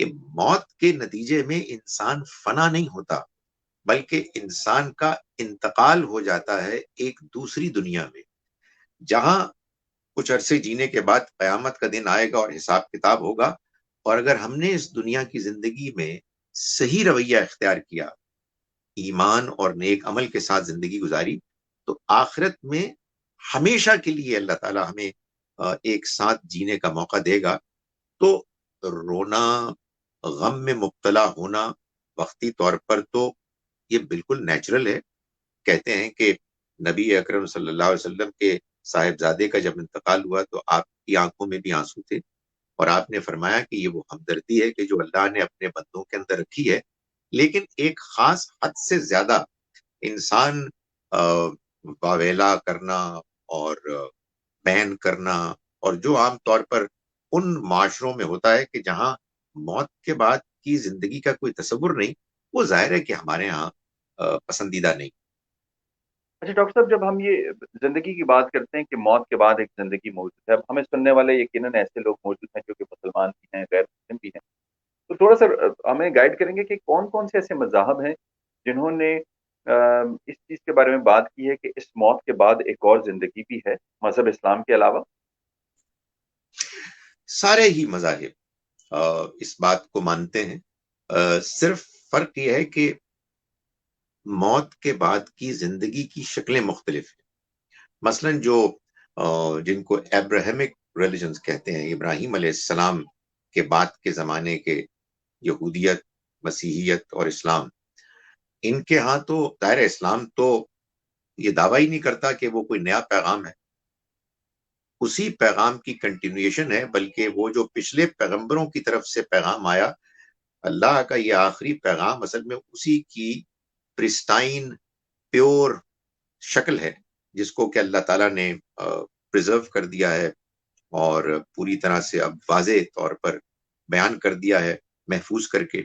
کہ موت کے نتیجے میں انسان فنا نہیں ہوتا، بلکہ انسان کا انتقال ہو جاتا ہے ایک دوسری دنیا میں، جہاں کچھ عرصے جینے کے بعد قیامت کا دن آئے گا اور حساب کتاب ہوگا۔ اور اگر ہم نے اس دنیا کی زندگی میں صحیح رویہ اختیار کیا، ایمان اور نیک عمل کے ساتھ زندگی گزاری، تو آخرت میں ہمیشہ کے لیے اللہ تعالیٰ ہمیں ایک ساتھ جینے کا موقع دے گا۔ تو رونا، غم میں مبتلا ہونا وقتی طور پر تو یہ بالکل نیچرل ہے۔ کہتے ہیں کہ نبی اکرم صلی اللہ علیہ وسلم کے صاحبزادے کا جب انتقال ہوا تو آپ کی آنکھوں میں بھی آنسو تھے، اور آپ نے فرمایا کہ یہ وہ ہمدردی ہے کہ جو اللہ نے اپنے بندوں کے اندر رکھی ہے، لیکن ایک خاص حد سے زیادہ انسان واویلا کرنا اور بین کرنا، اور جو عام طور پر ان معاشروں میں ہوتا ہے کہ جہاں موت کے بعد کی زندگی کا کوئی تصور نہیں، وہ ظاہر ہے کہ ہمارے ہاں پسندیدہ نہیں۔ اچھا ڈاکٹر صاحب، جب ہم یہ زندگی کی بات کرتے ہیں کہ موت کے بعد ایک زندگی موجود ہے، اب ہمیں سننے والے یقیناً ایسے لوگ موجود ہیں جو کہ مسلمان بھی ہیں، غیر مسلم بھی ہیں، تو تھوڑا سا ہمیں گائیڈ کریں گے کہ کون کون سے ایسے مذاہب ہیں جنہوں نے اس چیز کے بارے میں بات کی ہے کہ اس موت کے بعد ایک اور زندگی بھی ہے مذہب اسلام کے علاوہ؟ سارے ہی مذاہب اس بات کو مانتے ہیں، صرف فرق یہ ہے کہ موت کے بعد کی زندگی کی شکلیں مختلف ہیں۔ مثلا جو جن کو ایبراہمک ریلیجنز کہتے ہیں، ابراہیم علیہ السلام کے بعد کے زمانے کے یہودیت، مسیحیت اور اسلام، ان کے ہاں تو دائر اسلام تو یہ دعویٰ ہی نہیں کرتا کہ وہ کوئی نیا پیغام ہے، اسی پیغام کی کنٹینویشن ہے، بلکہ وہ جو پچھلے پیغمبروں کی طرف سے پیغام آیا، اللہ کا یہ آخری پیغام اصل میں اسی کی پرسٹائن پیور شکل ہے، جس کو کہ اللہ تعالیٰ نے پریزرو کر دیا ہے اور پوری طرح سے اب واضح طور پر بیان کر دیا ہے، محفوظ کر کے۔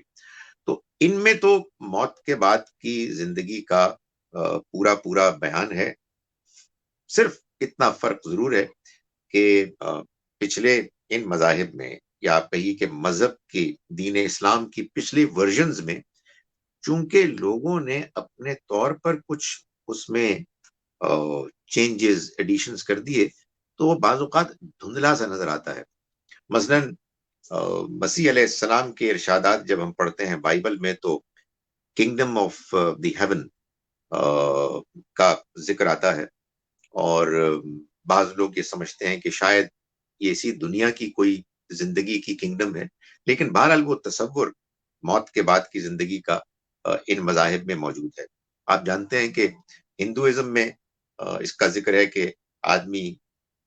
تو ان میں تو موت کے بعد کی زندگی کا پورا پورا بیان ہے۔ صرف اتنا فرق ضرور ہے کہ پچھلے ان مذاہب میں، یا آپ کہیے کہ مذہب کی، دین اسلام کی پچھلی ورژنز میں، چونکہ لوگوں نے اپنے طور پر کچھ اس میں چینجز، ایڈیشنز کر دیے، تو وہ بعض اوقات دھندلا سا نظر آتا ہے۔ مثلا مسیح علیہ السلام کے ارشادات جب ہم پڑھتے ہیں بائبل میں، تو کنگڈم آف دی ہیون کا ذکر آتا ہے، اور بعض لوگ یہ سمجھتے ہیں کہ شاید یہ اسی دنیا کی کوئی زندگی کی کنگڈم ہے، لیکن بہرحال وہ تصور موت کے بعد کی زندگی کا ان مذاہب میں موجود ہے۔ آپ جانتے ہیں کہ ہندوازم میں اس کا ذکر ہے کہ آدمی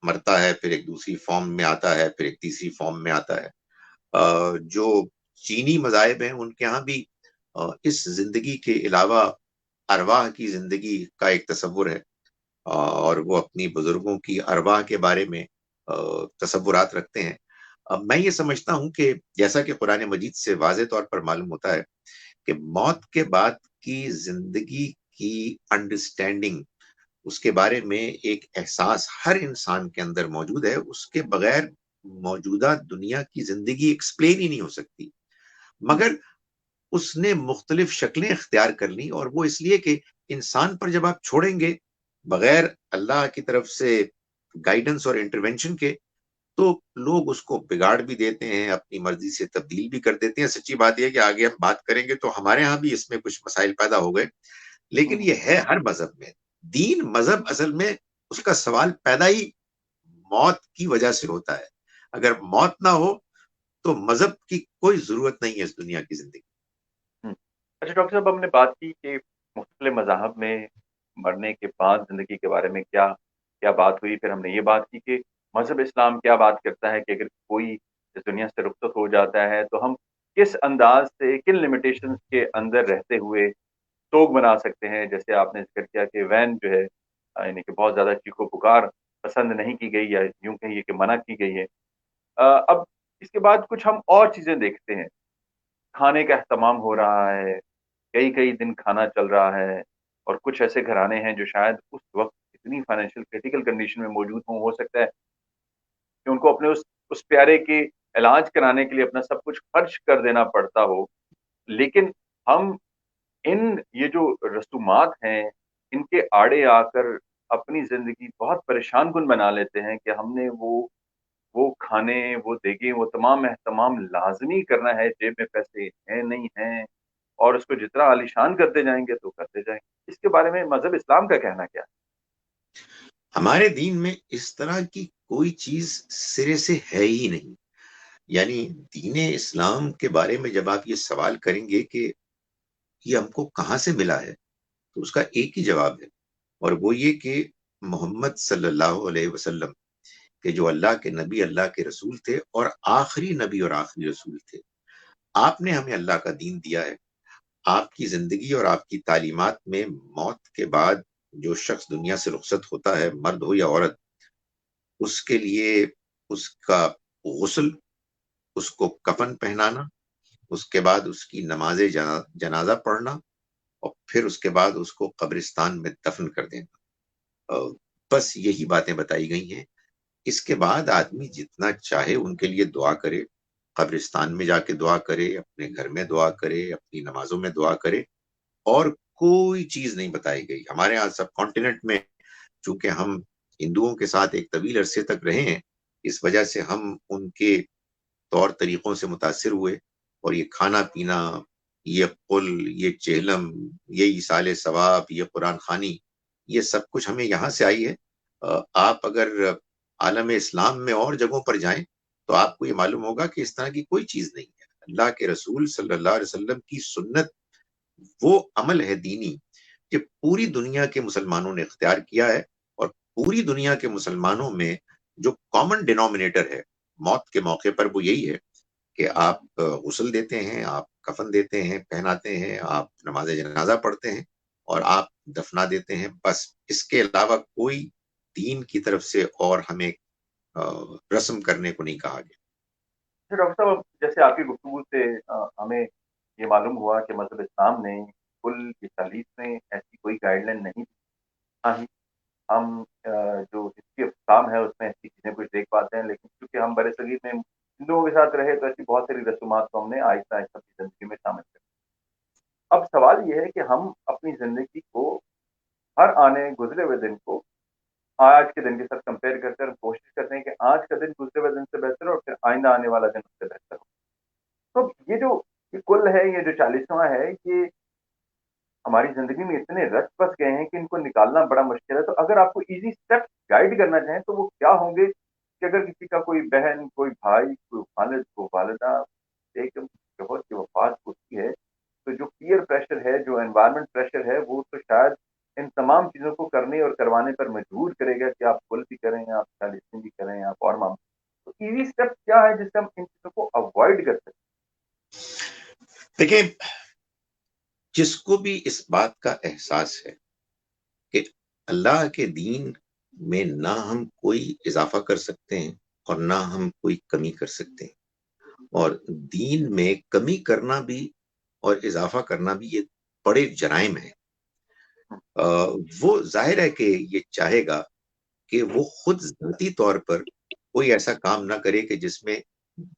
مرتا ہے، پھر ایک دوسری فارم میں آتا ہے، پھر ایک تیسری فارم میں آتا ہے۔ جو چینی مذاہب ہیں ان کے ہاں بھی اس زندگی کے علاوہ ارواح کی زندگی کا ایک تصور ہے، اور وہ اپنی بزرگوں کی ارواح کے بارے میں تصورات رکھتے ہیں۔ میں یہ سمجھتا ہوں کہ جیسا کہ قرآن مجید سے واضح طور پر معلوم ہوتا ہے کہ موت کے بعد کی زندگی کی انڈرسٹینڈنگ، اس کے بارے میں ایک احساس ہر انسان کے اندر موجود ہے، اس کے بغیر موجودہ دنیا کی زندگی ایکسپلین ہی نہیں ہو سکتی، مگر اس نے مختلف شکلیں اختیار کر لی، اور وہ اس لیے کہ انسان پر جب آپ چھوڑیں گے بغیر اللہ کی طرف سے گائیڈنس اور انٹرونشن کے، تو لوگ اس کو بگاڑ بھی دیتے ہیں، اپنی مرضی سے تبدیل بھی کر دیتے ہیں۔ سچی بات یہ ہے کہ آگے ہم بات کریں گے تو ہمارے ہاں بھی اس میں کچھ مسائل پیدا ہو گئے، لیکن یہ ہے ہر مذہب میں۔ دین، مذہب اصل میں اس کا سوال پیدا ہی موت کی وجہ سے ہوتا ہے۔ اگر موت نہ ہو تو مذہب کی کوئی ضرورت نہیں ہے اس دنیا کی زندگی۔ اچھا ڈاکٹر صاحب، ہم نے بات کی کہ مختلف مذاہب میں مرنے کے بعد زندگی کے بارے میں کیا کیا بات ہوئی، پھر ہم نے یہ بات کی کہ مذہب اسلام کیا بات کرتا ہے کہ اگر کوئی اس دنیا سے رخصت ہو جاتا ہے تو ہم کس انداز سے، کن لمیٹیشنز کے اندر رہتے ہوئے سوگ بنا سکتے ہیں۔ جیسے آپ نے ذکر کیا کہ وین جو ہے، یعنی کہ بہت زیادہ چیخو پکار پسند نہیں کی گئی، یا یوں کہیے کہ منع کی گئی ہے۔ اب اس کے بعد کچھ ہم اور چیزیں دیکھتے ہیں، کھانے کا اہتمام ہو رہا ہے، کئی کئی دن کھانا چل رہا ہے، اور کچھ ایسے گھرانے ہیں جو شاید اس وقت اتنی فائنینشیل کریٹیکل کنڈیشن میں موجود ہوں، ہو سکتا ہے کہ ان کو اپنے اس پیارے کے علاج کرانے کے لیے اپنا سب کچھ خرچ کر دینا پڑتا ہو، لیکن ہم یہ جو رسومات ہیں ان کے آڑے آ کر اپنی زندگی بہت پریشان کن بنا لیتے ہیں کہ ہم نے وہ کھانے، وہ دیگیں، وہ تمام اہتمام لازمی کرنا ہے، جیب میں پیسے ہیں نہیں ہیں، اور اس کو جتنا عالیشان کرتے جائیں گے تو کرتے جائیں گے۔ اس کے بارے میں مذہب اسلام کا کہنا کیا ہے؟ ہمارے دین میں اس طرح کی کوئی چیز سرے سے ہے ہی نہیں. یعنی دین اسلام کے بارے میں جب آپ یہ سوال کریں گے کہ یہ ہم کو کہاں سے ملا ہے، تو اس کا ایک ہی جواب ہے، اور وہ یہ کہ محمد صلی اللہ علیہ وسلم کہ جو اللہ کے نبی، اللہ کے رسول تھے، اور آخری نبی اور آخری رسول تھے. آپ نے ہمیں اللہ کا دین دیا ہے. آپ کی زندگی اور آپ کی تعلیمات میں موت کے بعد جو شخص دنیا سے رخصت ہوتا ہے، مرد ہو یا عورت، اس کے لیے اس کا غسل، اس کو کفن پہنانا، اس کے بعد اس کی نماز جنازہ پڑھنا، اور پھر اس کے بعد اس کو قبرستان میں دفن کر دینا. بس یہی باتیں بتائی گئی ہیں. اس کے بعد آدمی جتنا چاہے ان کے لیے دعا کرے، قبرستان میں جا کے دعا کرے، اپنے گھر میں دعا کرے، اپنی نمازوں میں دعا کرے، اور کوئی چیز نہیں بتائی گئی. ہمارے ہاں سب کانٹیننٹ میں چونکہ ہم ہندوؤں کے ساتھ ایک طویل عرصے تک رہے ہیں، اس وجہ سے ہم ان کے طور طریقوں سے متاثر ہوئے، اور یہ کھانا پینا، یہ قل، یہ چہلم، یہ ایصال ثواب، یہ قرآن خوانی، یہ سب کچھ ہمیں یہاں سے آئی ہے. آپ اگر عالم اسلام میں اور جگہوں پر جائیں تو آپ کو یہ معلوم ہوگا کہ اس طرح کی کوئی چیز نہیں ہے. اللہ کے رسول صلی اللہ علیہ وسلم کی سنت وہ عمل ہے دینی کہ پوری دنیا کے مسلمانوں نے اختیار کیا ہے، اور پوری دنیا کے مسلمانوں میں جو کامن ڈینومینیٹر ہے موت کے موقع پر وہ یہی ہے کہ آپ غسل دیتے ہیں، آپ کفن دیتے ہیں، پہناتے ہیں، آپ نماز جنازہ پڑھتے ہیں، اور آپ دفنا دیتے ہیں. بس اس کے علاوہ کوئی دین کی طرف سے اور ہمیں رسم کرنے کو نہیں کہا گیا. ڈاکٹر صاحب، جیسے آپ کی گفتگو سے ہمیں یہ معلوم ہوا کہ مذہب اسلام نے کل کی تعلیف میں ایسی کوئی گائیڈ لائن نہیں دی. ہاں ہی ہم جو ہسٹری آف اسلام ہے اس میں ایسی چیزیں کچھ دیکھ پاتے ہیں، لیکن چونکہ ہم برِ صغیر میں ہندوؤں کے ساتھ رہے تو ایسی بہت ساری رسومات کو ہم نے آہستہ آہستہ اپنی زندگی میں شامل کر. اب سوال یہ ہے کہ ہم اپنی زندگی کو ہر آنے گزرے ہوئے دن کو آج کے دن کے ساتھ کمپیئر کرتے ہیں اور کوشش کرتے ہیں کہ آج کا دن گزرے ہوئے دن سے بہتر ہو اور پھر آئندہ آنے والا دن اس سے بہتر ہو. تو یہ کل ہے، یہ جو 40واں ہے، یہ ہماری زندگی میں اتنے رچ بس گئے ہیں کہ ان کو نکالنا بڑا مشکل ہے. تو اگر آپ کو ایزی اسٹیپ گائیڈ کرنا چاہیں تو وہ کیا ہوں گے کہ اگر کسی کا کوئی بہن، کوئی بھائی، کوئی والد، کوئی والدہ ایک شوہر کی وفات ہوتی ہے، تو جو پیئر پریشر ہے، جو انوائرمنٹ پریشر ہے، وہ تو شاید ان تمام چیزوں کو کرنے اور کروانے پر مجبور کرے گا کہ آپ کل بھی کریں، آپ چالیسویں بھی کریں، آپ اور معاملے. تو ایزی اسٹیپ کیا ہے جس سے ہم ان چیزوں کو اوائڈ کر سکیں؟ دیکھیں، جس کو بھی اس بات کا احساس ہے کہ اللہ کے دین میں نہ ہم کوئی اضافہ کر سکتے ہیں اور نہ ہم کوئی کمی کر سکتے ہیں، اور دین میں کمی کرنا بھی اور اضافہ کرنا بھی یہ بڑے جرائم ہیں، وہ ظاہر ہے کہ یہ چاہے گا کہ وہ خود ذاتی طور پر کوئی ایسا کام نہ کرے کہ جس میں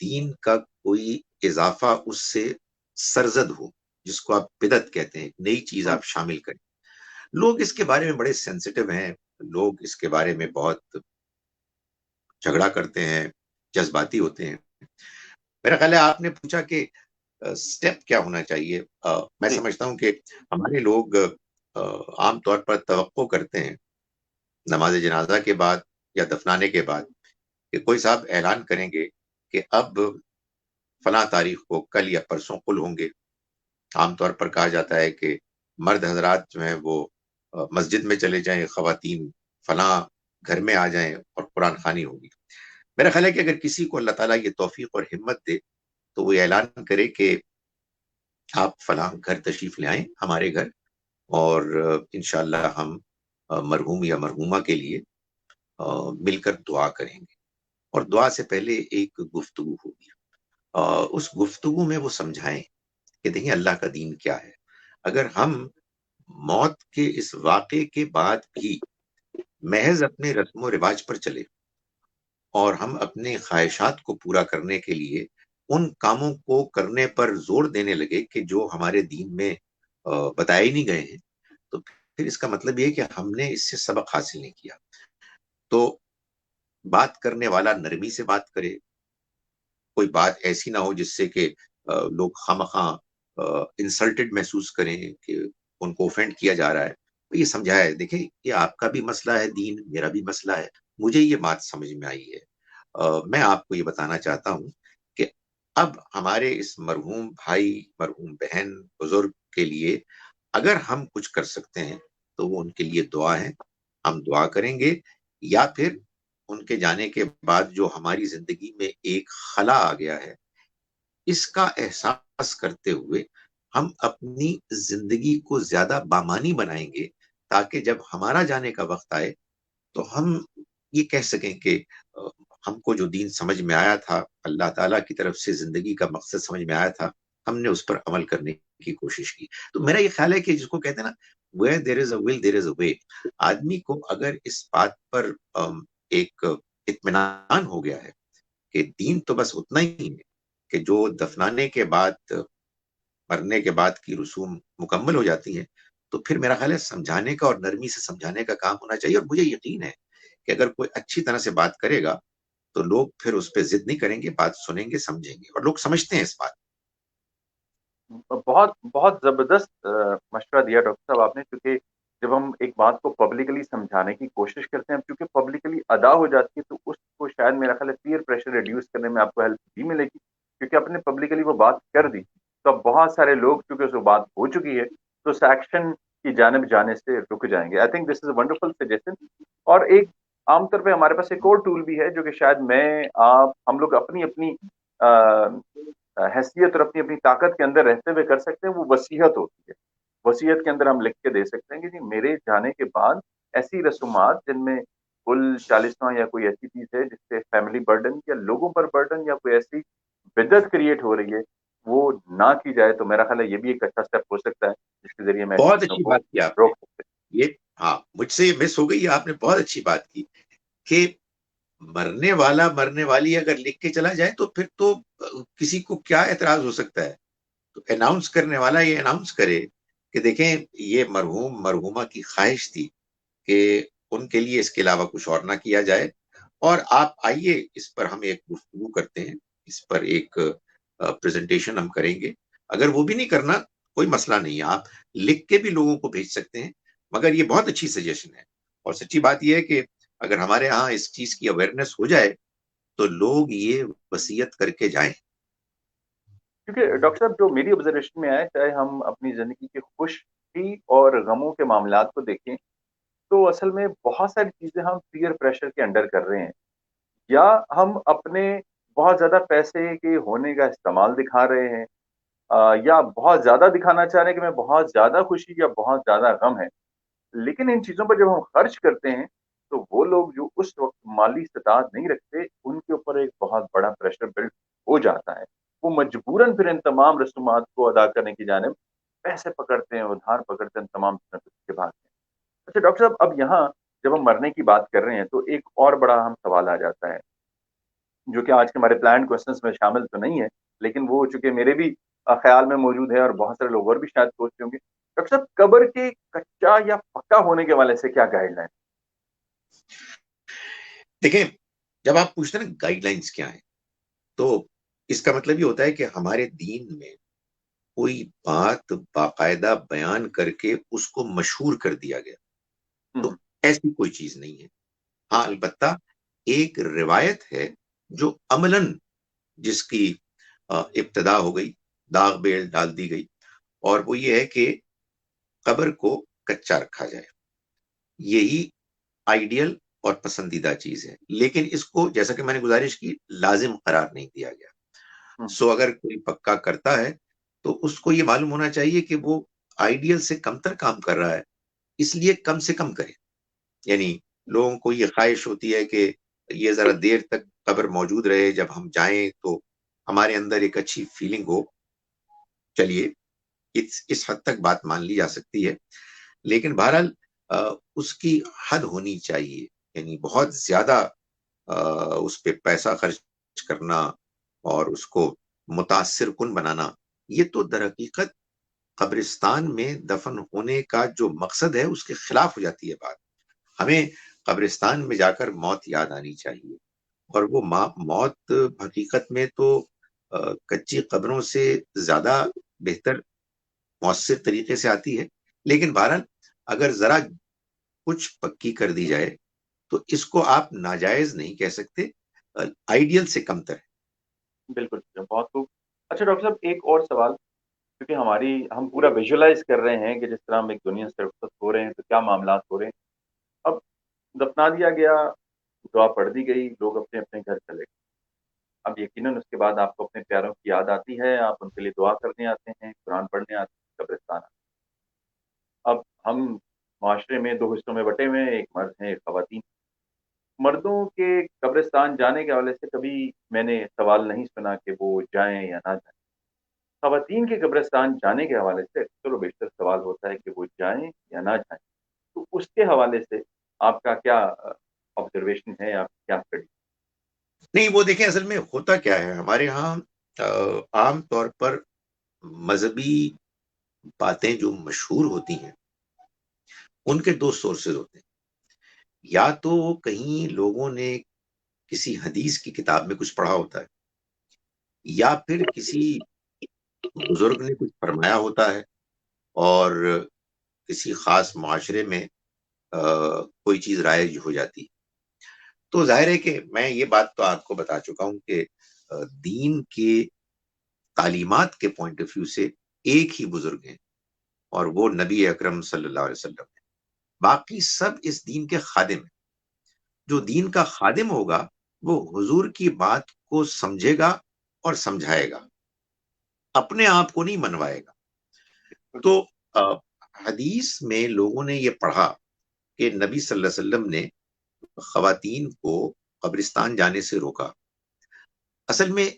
دین کا کوئی اضافہ اس سے سرزد ہو، جس کو آپ بدعت کہتے ہیں، نئی چیز آپ شامل کریں. لوگ اس کے بارے میں بڑے سینسٹیو ہیں، لوگ اس کے بارے میں بہت جھگڑا کرتے ہیں، جذباتی ہوتے ہیں. میرا خیال ہے آپ نے پوچھا کہ سٹیپ کیا ہونا چاہیے. میں جی. سمجھتا ہوں کہ ہمارے لوگ عام طور پر توقع کرتے ہیں نماز جنازہ کے بعد یا دفنانے کے بعد کہ کوئی صاحب اعلان کریں گے کہ اب فلاں تاریخ کو کل یا پرسوں قل ہوں گے. عام طور پر کہا جاتا ہے کہ مرد حضرات جو ہیں وہ مسجد میں چلے جائیں، خواتین فلاں گھر میں آ جائیں اور قرآن خوانی ہوگی. میرا خیال ہے کہ اگر کسی کو اللہ تعالیٰ یہ توفیق اور ہمت دے تو وہ اعلان کرے کہ آپ فلاں گھر تشریف لے آئیں ہمارے گھر، اور انشاءاللہ ہم مرحوم یا مرحومہ کے لیے مل کر دعا کریں گے. اور دعا سے پہلے ایک گفتگو ہوگی، اس گفتگو میں وہ سمجھائیں کہ دیکھیں اللہ کا دین کیا ہے. اگر ہم موت کے اس واقعے کے بعد بھی محض اپنے رسم و رواج پر چلے اور ہم اپنے خواہشات کو پورا کرنے کے لیے ان کاموں کو کرنے پر زور دینے لگے کہ جو ہمارے دین میں بتائے ہی نہیں گئے ہیں، تو پھر اس کا مطلب یہ ہے کہ ہم نے اس سے سبق حاصل نہیں کیا. تو بات کرنے والا نرمی سے بات کرے، کوئی بات ایسی نہ ہو جس سے کہ لوگ خواہ انسلٹڈ محسوس کریں کہ ان کو اوفینڈ کیا جا رہا ہے. تو یہ سمجھایا، دیکھیں یہ آپ کا بھی مسئلہ ہے دین، میرا بھی مسئلہ ہے. مجھے یہ بات سمجھ میں آئی ہے. میں آپ کو یہ بتانا چاہتا ہوں کہ اب ہمارے اس مرحوم بھائی، مرحوم بہن، بزرگ کے لیے اگر ہم کچھ کر سکتے ہیں تو وہ ان کے لیے دعا ہے. ہم دعا کریں گے، یا پھر ان کے جانے کے بعد جو ہماری زندگی میں ایک خلا آ گیا ہے، اس کا احساس کرتے ہوئے ہم اپنی زندگی کو زیادہ بامانی بنائیں گے، تاکہ جب ہمارا جانے کا وقت آئے تو ہم یہ کہہ سکیں کہ ہم کو جو دین سمجھ میں آیا تھا، اللہ تعالیٰ کی طرف سے زندگی کا مقصد سمجھ میں آیا تھا، ہم نے اس پر عمل کرنے کی کوشش کی. تو میرا یہ خیال ہے کہ جس کو کہتے ہیں نا where there is a will there is a way، آدمی کو اگر اس بات پر ایک اطمینان ہو گیا ہے کہ دین تو بس اتنا ہی ہے کہ جو دفنانے کے بعد، مرنے کے بعد کی رسوم مکمل ہو جاتی ہیں، تو پھر میرا خیال ہے سمجھانے کا اور نرمی سے سمجھانے کا کام ہونا چاہیے. اور مجھے یقین ہے کہ اگر کوئی اچھی طرح سے بات کرے گا تو لوگ پھر اس پہ ضد نہیں کریں گے، بات سنیں گے، سمجھیں گے، اور لوگ سمجھتے ہیں اس بات. بہت بہت زبردست مشورہ دیا ڈاکٹر صاحب آپ نے، کیونکہ جب ہم ایک بات کو پبلکلی سمجھانے کی کوشش کرتے ہیں، کیونکہ پبلکلی ادا ہو جاتی ہے، تو اس کو شاید میرا خیال ہے پیئر پریشر ریڈیوس کرنے میں آپ کو ہیلپ بھی ملے گی، کیونکہ آپ نے پبلکلی وہ بات کر دی تو اب بہت سارے لوگ چونکہ اس بات ہو چکی ہے تو اس ایکشن کی جانب جانے سے رک جائیں گے. I think this is a wonderful suggestion. اور ایک عام طور پہ ہمارے پاس ایک اور ٹول بھی ہے جو کہ شاید میں آپ ہم لوگ اپنی اپنی حیثیت اور اپنی اپنی طاقت کے اندر رہتے ہوئے کر سکتے ہیں. وہ وصیت ہوتی ہے. وصیت کے اندر ہم لکھ کے دے سکتے ہیں کہ جی میرے جانے کے بعد ایسی رسومات جن میں کل 40واں یا کوئی ایسی چیز ہے جس سے فیملی برڈن یا لوگوں پر برڈن یا کوئی ایسی بدعت کریٹ ہو رہی ہے وہ نہ کی جائے. تو میرا خیال ہے یہ بھی ایک اچھا اسٹیپ ہو سکتا ہے جس کے ذریعے میں ایسی بہت چیزوں اچھی کو بات کی آپ نے. روک سکتے یہ ہاں مجھ سے مس ہو گئی، آپ نے بہت اچھی بات کی کہ مرنے والا مرنے والی اگر لکھ کے چلا جائے تو پھر تو کسی کو کیا اعتراض ہو سکتا ہے. تو اناؤنس کرنے والا یہ اناؤنس کرے کہ دیکھیں یہ مرحوم مرحومہ کی خواہش تھی کہ ان کے لیے اس کے علاوہ کچھ اور نہ کیا جائے، اور آپ آئیے اس پر ہم ایک گفتگو کرتے ہیں، اس پر ایک پریزنٹیشن ہم کریں گے. اگر وہ بھی نہیں کرنا کوئی مسئلہ نہیں ہے، آپ لکھ کے بھی لوگوں کو بھیج سکتے ہیں. مگر یہ بہت اچھی سجیشن ہے، اور سچی بات یہ ہے کہ اگر ہمارے ہاں اس چیز کی اویئرنیس ہو جائے تو لوگ یہ وصیت کر کے جائیں. کیونکہ ڈاکٹر صاحب جو میری آبزرویشن میں آئے، چاہے ہم اپنی زندگی کے خوشی اور غموں کے معاملات کو دیکھیں تو اصل میں بہت ساری چیزیں ہم پیئر پریشر کے انڈر کر رہے ہیں، یا ہم اپنے بہت زیادہ پیسے کے ہونے کا استعمال دکھا رہے ہیں، یا بہت زیادہ دکھانا چاہ رہے ہیں کہ میں بہت زیادہ خوشی یا بہت زیادہ غم ہے. لیکن ان چیزوں پر جب ہم خرچ کرتے ہیں تو وہ لوگ جو اس وقت مالی استطاعت نہیں رکھتے ان کے اوپر ایک بہت بڑا پریشر بلڈ ہو جاتا ہے. وہ مجبوراً پھر ان تمام رسومات کو ادا کرنے کی جانب پیسے پکڑتے ہیں، ادھار پکڑتے ہیں، تمام کے بعد. اچھا ڈاکٹر صاحب، اب یہاں جب ہم مرنے کی بات کر رہے ہیں تو ایک اور بڑا اہم سوال آ جاتا ہے جو کہ آج کے ہمارے پلان کوشچنس میں شامل تو نہیں ہے، لیکن وہ چونکہ میرے بھی خیال میں موجود ہے اور بہت سارے لوگ اور بھی شاید سوچتے ہوں گے. ڈاکٹر صاحب، قبر کے کچا یا پکا ہونے کے والے سے کیا گائیڈ لائن؟ دیکھیں جب آپ پوچھتے ہیں نا گائیڈ لائنس کیا ہیں، تو اس کا مطلب یہ ہوتا ہے کہ ہمارے دین میں کوئی بات باقاعدہ بیان کر کے اس کو مشہور کر دیا گیا تو ایسی کوئی چیز نہیں ہے. ہاں البتہ ایک روایت ہے جو عملاً جس کی ابتدا ہو گئی، داغ بیل ڈال دی گئی، اور وہ یہ ہے کہ قبر کو کچا رکھا جائے. یہی آئیڈیل اور پسندیدہ چیز ہے، لیکن اس کو جیسا کہ میں نے گزارش کی لازم قرار نہیں دیا گیا. سو اگر کوئی پکا کرتا ہے تو اس کو یہ معلوم ہونا چاہیے کہ وہ آئیڈیل سے کمتر کام کر رہا ہے، اس لیے کم سے کم کرے. یعنی لوگوں کو یہ خواہش ہوتی ہے کہ یہ ذرا دیر تک قبر موجود رہے، جب ہم جائیں تو ہمارے اندر ایک اچھی فیلنگ ہو. چلیے اس حد تک بات مان لی جا سکتی ہے، لیکن بہرحال اس کی حد ہونی چاہیے. یعنی بہت زیادہ اس پہ پیسہ خرچ کرنا اور اس کو متاثر کن بنانا، یہ تو در حقیقت قبرستان میں دفن ہونے کا جو مقصد ہے اس کے خلاف ہو جاتی ہے بات۔ ہمیں قبرستان میں جا کر موت یاد آنی چاہیے، اور وہ موت حقیقت میں تو کچی قبروں سے زیادہ بہتر مؤثر طریقے سے آتی ہے، لیکن بہرحال اگر ذرا کچھ پکی کر دی جائے تو اس کو آپ ناجائز نہیں کہہ سکتے، آئیڈیل سے کم تر ہے۔ بالکل بہت خوب۔ اچھا ڈاکٹر صاحب، ایک اور سوال، کیونکہ ہم پورا ویژولائز کر رہے ہیں کہ جس طرح ہم ایک دنیا سے رخصت ہو رہے ہیں تو کیا معاملات ہو رہے ہیں۔ اب دفنا دیا گیا، دعا پڑھ دی گئی، لوگ اپنے اپنے گھر چلے گئے۔ اب یقیناً اس کے بعد آپ کو اپنے پیاروں کی یاد آتی ہے، آپ ان کے لیے دعا کرنے آتے ہیں، قرآن پڑھنے آتے ہیں، قبرستان آتے ہیں۔ اب ہم معاشرے میں دو حصوں میں بٹے ہوئے ہیں، ایک مرد ہیں، ایک خواتین۔ مردوں کے قبرستان جانے کے حوالے سے کبھی میں نے سوال نہیں سنا کہ وہ جائیں یا نہ جائیں۔ خواتین کے قبرستان جانے کے حوالے سے اکثر و بیشتر سوال ہوتا ہے کہ وہ جائیں یا نہ جائیں۔ تو اس کے حوالے سے آپ کا کیا آبزرویشن ہے، آپ کیا اسٹڈی؟ نہیں، وہ دیکھیں اصل میں ہوتا کیا ہے ہمارے ہاں، عام طور پر مذہبی باتیں جو مشہور ہوتی ہیں ان کے دو سورسز ہوتے ہیں، یا تو کہیں لوگوں نے کسی حدیث کی کتاب میں کچھ پڑھا ہوتا ہے، یا پھر کسی بزرگ نے کچھ فرمایا ہوتا ہے، اور کسی خاص معاشرے میں کوئی چیز رائج ہو جاتی۔ تو ظاہر ہے کہ میں یہ بات تو آپ کو بتا چکا ہوں کہ دین کے تعلیمات کے پوائنٹ آف ویو سے ایک ہی بزرگ ہیں، اور وہ نبی اکرم صلی اللہ علیہ وسلم ہے۔ باقی سب اس دین کے خادم ہیں۔ جو دین کا خادم ہوگا وہ حضور کی بات کو سمجھے گا اور سمجھائے گا، اپنے آپ کو نہیں منوائے گا۔ تو حدیث میں لوگوں نے یہ پڑھا کہ نبی صلی اللہ علیہ وسلم نے خواتین کو قبرستان جانے سے روکا۔ اصل میں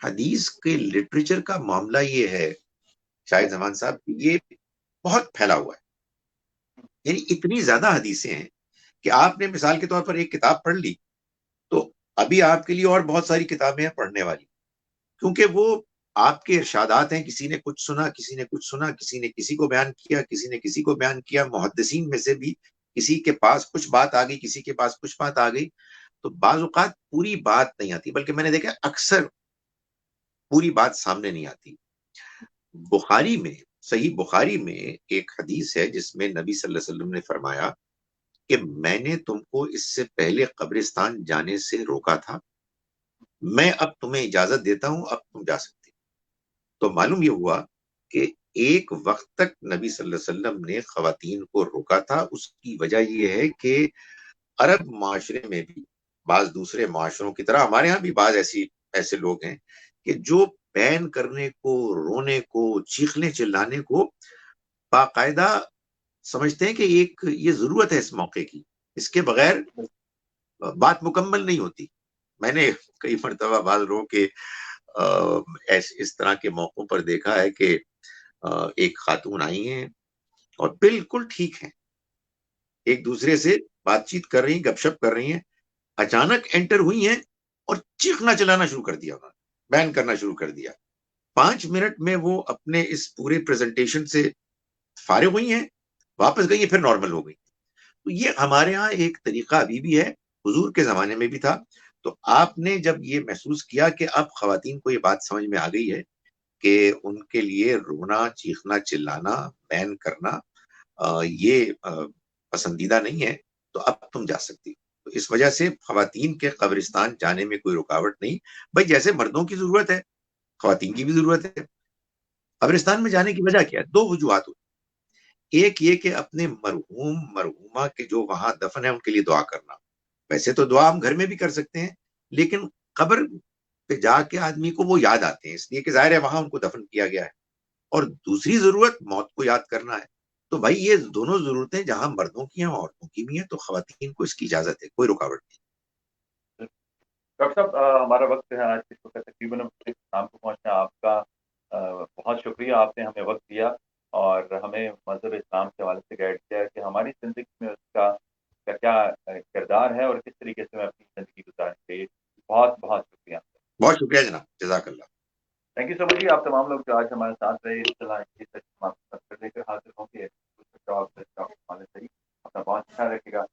حدیث کے لٹریچر کا معاملہ یہ ہے شاہد زمان صاحب، یہ بہت پھیلا ہوا ہے، یعنی اتنی زیادہ حدیثیں ہیں کہ آپ نے مثال کے طور پر ایک کتاب پڑھ لی تو ابھی آپ کے لیے اور بہت ساری کتابیں ہیں پڑھنے والی، کیونکہ وہ آپ کے ارشادات ہیں، کسی نے کچھ سنا، کسی نے کچھ سنا، کسی نے کسی کو بیان کیا، کسی نے کسی کو بیان کیا، محدثین میں سے بھی کسی کے پاس کچھ بات آ گئی، کسی کے پاس کچھ بات آ گئی۔ تو بعض اوقات پوری بات نہیں آتی، بلکہ میں نے دیکھا اکثر پوری بات سامنے نہیں آتی۔ بخاری میں، صحیح بخاری میں ایک حدیث ہے جس میں نبی صلی اللہ علیہ وسلم نے فرمایا کہ میں نے تم کو اس سے پہلے قبرستان جانے سے روکا تھا، میں اب تمہیں اجازت دیتا ہوں، اب تم جا سکتے۔ تو معلوم یہ ہوا کہ ایک وقت تک نبی صلی اللہ علیہ وسلم نے خواتین کو روکا تھا۔ اس کی وجہ یہ ہے کہ عرب معاشرے میں بھی، بعض دوسرے معاشروں کی طرح ہمارے ہاں بھی بعض ایسے لوگ ہیں کہ جو بین کرنے کو، رونے کو، چیخنے چلانے کو باقاعدہ سمجھتے ہیں کہ ایک یہ ضرورت ہے اس موقع کی، اس کے بغیر بات مکمل نہیں ہوتی۔ میں نے کئی مرتبہ بعض لوگوں کے اس طرح کے موقعوں پر دیکھا ہے کہ ایک خاتون آئی ہیں اور بالکل ٹھیک ہیں، ایک دوسرے سے بات چیت کر رہی ہیں، گپ شپ کر رہی ہیں، اچانک انٹر ہوئی ہیں اور چیخنا چلانا شروع کر دیا، انہوں نے بیان کرنا شروع کر دیا۔ 5 منٹ میں وہ اپنے اس پورے پریزنٹیشن سے فارغ ہوئی ہیں، واپس گئی ہیں، پھر نارمل ہو گئی۔ تو یہ ہمارے ہاں ایک طریقہ ابھی بھی ہے، حضور کے زمانے میں بھی تھا۔ تو آپ نے جب یہ محسوس کیا کہ اب خواتین کو یہ بات سمجھ میں آ گئی ہے کہ ان کے لیے رونا، چیخنا، چلانا، بین کرنا یہ پسندیدہ نہیں ہے، تو اب تم جا سکتی۔ تو اس وجہ سے خواتین کے قبرستان جانے میں کوئی رکاوٹ نہیں۔ بھائی جیسے مردوں کی ضرورت ہے، خواتین کی بھی ضرورت ہے۔ قبرستان میں جانے کی وجہ کیا ہے؟ دو وجوہات ہوتی، ایک یہ کہ اپنے مرحوم مرحومہ کے جو وہاں دفن ہے ان کے لیے دعا کرنا۔ ویسے تو دعا ہم گھر میں بھی کر سکتے ہیں، لیکن قبر پہ جا کے آدمی کو وہ یاد آتے ہیں، اس لیے کہ ظاہر ہے وہاں ان کو دفن کیا گیا ہے۔ اور دوسری ضرورت موت کو یاد کرنا ہے۔ تو بھائی یہ دونوں ضرورتیں جہاں مردوں کی ہیں عورتوں کی بھی ہیں، تو خواتین کو اس کی اجازت ہے، کوئی رکاوٹ نہیں۔ ڈاکٹر صاحب، ہمارا وقت ہے آج اس وقت تقریباً شام کو پہنچنا۔ آپ کا بہت شکریہ، آپ نے ہمیں وقت دیا اور ہمیں مذہب اسلام کے حوالے سے گائڈ کیا کہ ہماری زندگی میں اس کا کا کیا کردار ہے اور کس طریقے سے میں اپنی زندگی گزارنی چاہیے. بہت بہت شکریہ. بہت شکریہ جناب، جزاک اللہ. تھینک یو سو مچ جی. آپ تمام لوگ جو آج ہمارے ساتھ رہے اس طرح حاضر ہوں گے. اپنا بہت خیال رکھے گا.